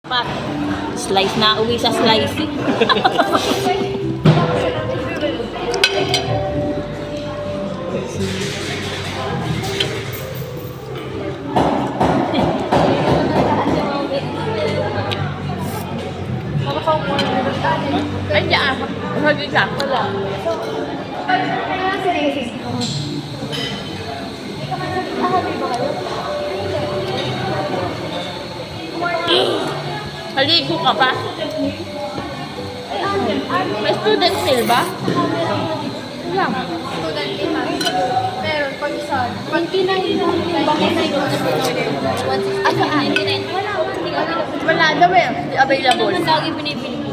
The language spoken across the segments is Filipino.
Pat. Slice na uwi sa slicing. Ay, diyan. Mag-example lang. Haligo ka pa? May student sale ba? Wala. Student kita. Meron pag isa. 29. Bakit na ito? 169. Wala daw eh. Available. Ang lagi binibili ko.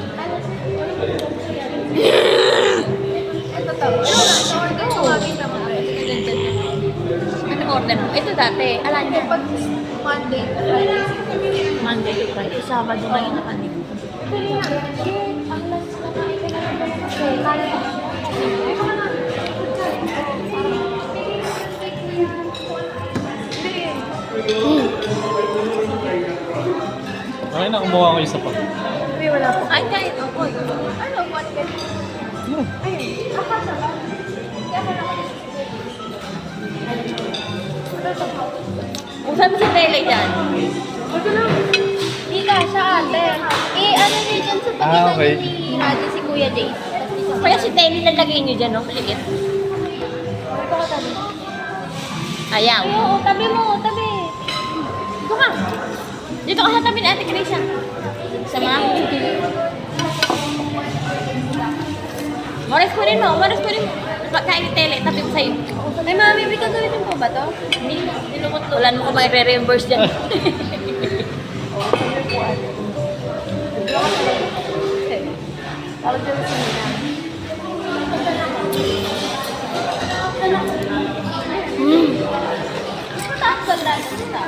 Ito tama. Order ko lagi naman. Anong order mo? Ito dati. Alam niyo. Pag Monday to Friday. Monday to Friday. Sabado ngayon na kanina. Ang last na nakita na kasi kaya Okay na, kumuha ko isa pa. May wala po. Ay, kahit ako. Ano, one get? Ayun. Akasa ba? Kaya mo naman Usan mo si Tele dyan. ito lang. Hindi ka siya ate. Ano niyo dyan sa pagitan okay. ni Radyo si Kuya Jay. Kaya si Tele lalagay niyo dyan, no? Liit. Ito ka tabi. Ayaw. Oo, tabi mo, tabi. Dito ka. Dito ka sa tabi ni Ate Krisa. Sama. Maris ko rin mo. Maris ko rin mo. Pagkain ni Tele, tabi mo sa'yo. Ay, mami, may gagamitin po ba to? Hindi. Nilukot-lukot. Wala mo ko mai-reimburse dyan. Tawag dyan sa nila. Taas ba gratis ito?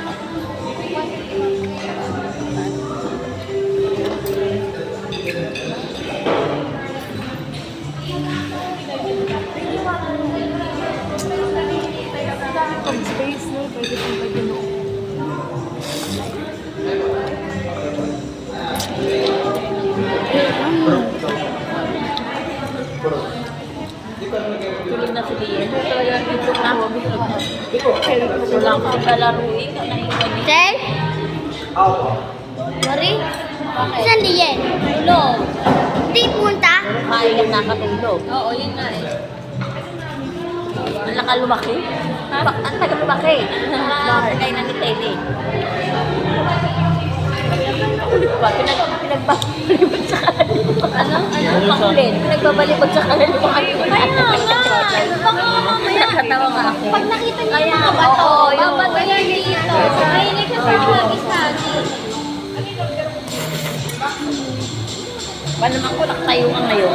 Space, no? Pwede kong pwede mo. Tulog na si Lian. Ito na. Wala akong kalaruin. Tel? Mari? Saan diyan? Tulog. Di punta? Kaya nakatulog. Oo, yun nga eh. Ang laka lumaki. Ang taga lumaki. Kaya na ni Tele. Ulit pa. Pinagbabalibad sa kalalimutan. Ano? Pakulit. Pinagbabalibad sa kalalimutan. Kaya nga! Baka mamaya. Nakatawa nga ako. Pag nakita niyo Kaya, yung mga bato, oo, yung bato yan dito. Mahilig ka sa lagi sa akin. Paano naman ko nakatayo ka ngayon?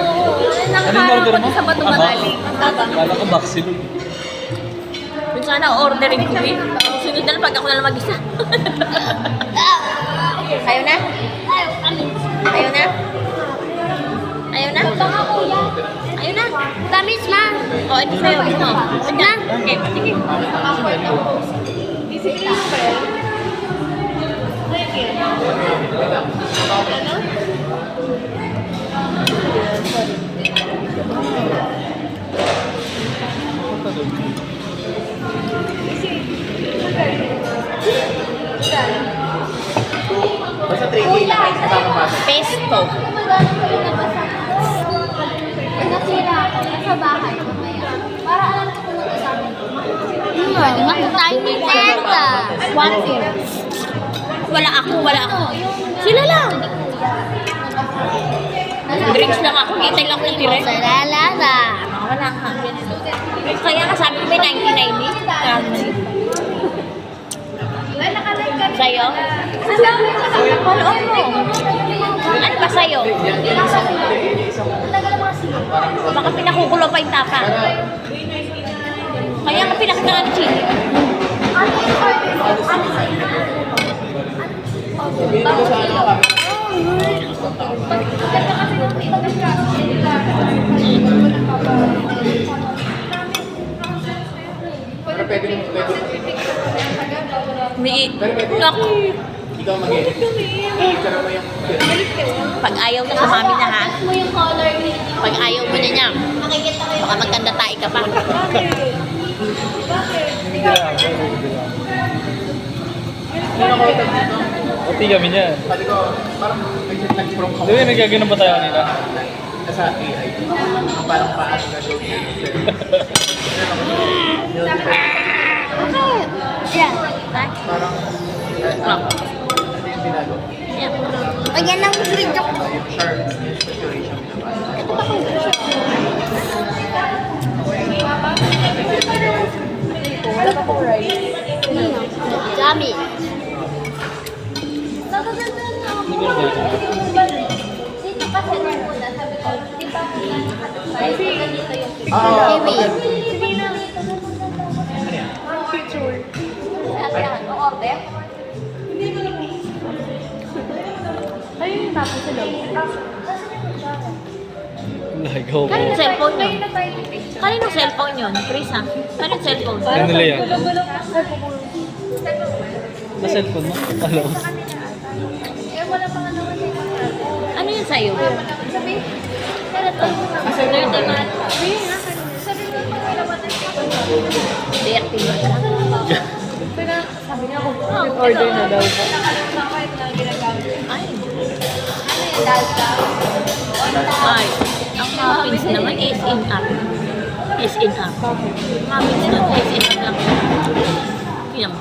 Nakaharap order ko mo? sa bato magaling. Kala ko vaccine. Yun sana ordering ko din. Sunod na lang pag ako na lang mag-isa. Ayaw na? Ayaw na? Ayaw na? Baka kuya. Ayaw na? Tamis ma. O, ito sa'yo. Ito. Wag na. Okay, sige. Basta 3K na kayo sa mga Pesto. Nasira ako. Nasa bahay. Mamaya. Para alam ko pumunta sa amin. Makitayin ni Teta. One thing. Wala ako. Sila lang. Drinks lang ako. Kitay lang ng direct. Salalala. Wala ka. Kaya nga sabi ko may 99 eh. Sa'yo? Paloon mo. Ano ba sa'yo? Baka pinakukulo pa yung tapa. Kaya ka pinakita ng chili. May... Naku! Ikaw mag-edit. Picture mo yung... Pag ayaw na sumami na ha. mo yung color green. Pag ayaw mo na niya, Makikita ko yung baka magkanda tayo ka pa. Hindi lang. Pati kami niya. Sabi ko, parang nag-from Di ba nagkaganon ba tayo kanina? sa AI. Ang parang paas na show. Yan. Parang, ano yung binago? Ayan ang video ko. Yung sharp saturation naman. Wala pa pong rice. Dami. Hindi ko na Dito kasi muna, sabi ko, di ba muna nakatapay? Ganito yung Oo. order? Like, oh. Kaninong cellphone yun? Kaninong cellphone yun? Chris ha? Kaninong cellphone? Ano nila yan? Sa cellphone mo? Hello. Eh, wala pa nga naman yung Ano yun sa'yo? sabi, pero to, Dirty man. sabi mo pa wala ba Dirty man. sabi niya ako, Order na daw po. Ay. Ay. Ang muffins naman is in up. Is in up. Muffins na is in up lang. Yan.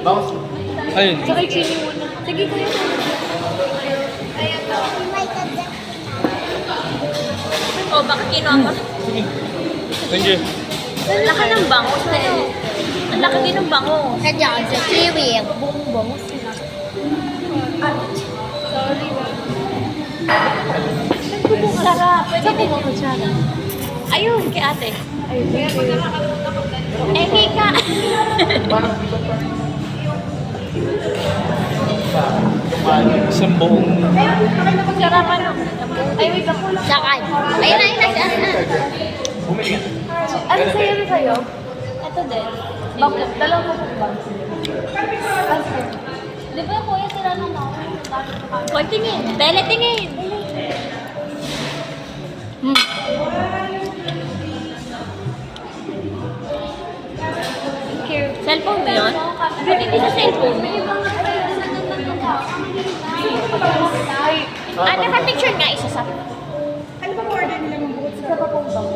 Bounce. Ayun. Sige ko yun. O, baka kinuha ko. Sige. Thank you. Ang laki ng bango. Ang laki din ng bango. Sadya ka sa seaweed. Sarap. Pwede din yun. Ayun, kay ate. Eh, Kika. Isang buong... Sarap ano. Ay, wait ako. Sakay. Ayun na, ayun na. Bumili ka. Ano sa'yo na sa'yo? Ito din. Bakit? Dalawa ko ba? Di ba kuya sila nung ako? Hoy, tingin. Bele, tingin. Cellphone mo yun? Ba't hindi sa cellphone mo? Ah, naka-picture nga isa sa... Ano ba order nila ng bukas? Isa pa pong bang?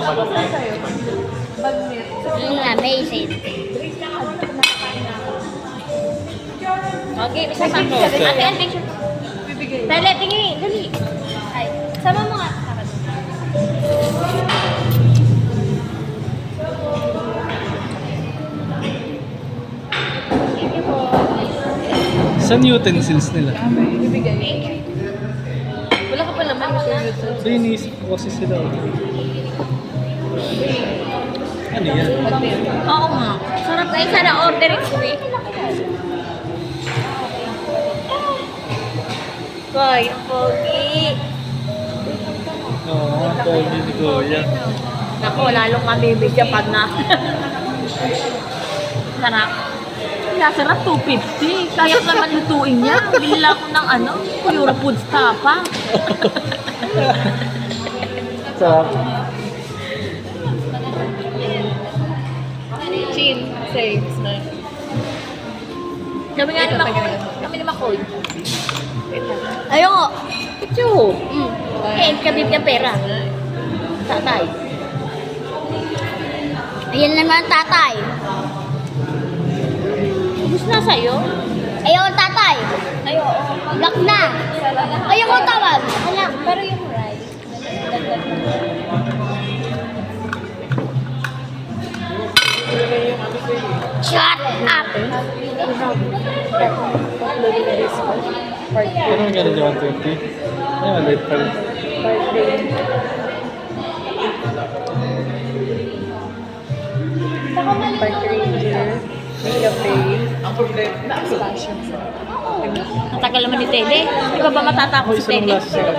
Tapos na sa'yo? Bagnet. Amazing. Okay, isa pa po. Ate, ang picture. Bele, tingin. Dali. Ay, sama mo nga. Saan utensils nila? Wala ka pa naman sa YouTube. So, iniisip ko kasi sila. Ano yan? Oo nga. Sarap kayo. Sana orderin ko eh. Boy, ang pogi. Oo, ang pogi ni Kuya. Naku, lalong mabibigyan pag na. Sarap. Kaya sarap 250. Kaya naman lutuin niya. Binila ko ng ano, Pure Foods tapa. Sarap. Chin, saves na. Kami nga ni Makoy. Kami ni Makoy. Ayoko. Ito. Eh, kabib niya pera. Tatay. Ayan naman tatay. Gusto na sa'yo? Ayaw ang tatay. Ayoko. Lock na. Ayaw ko tawag. Wala. Pero yung rice. Shut up. Pero magkano dyan 120? Ay, maliit pa rin. Ang problema. Ang tagal naman ni Tede. Di ba ba matatapos si Isang Tede? last sila.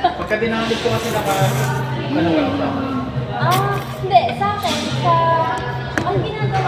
Pagka dinamit ko kasi Ano ba sa akin? Hindi, sa akin, ang ginagawa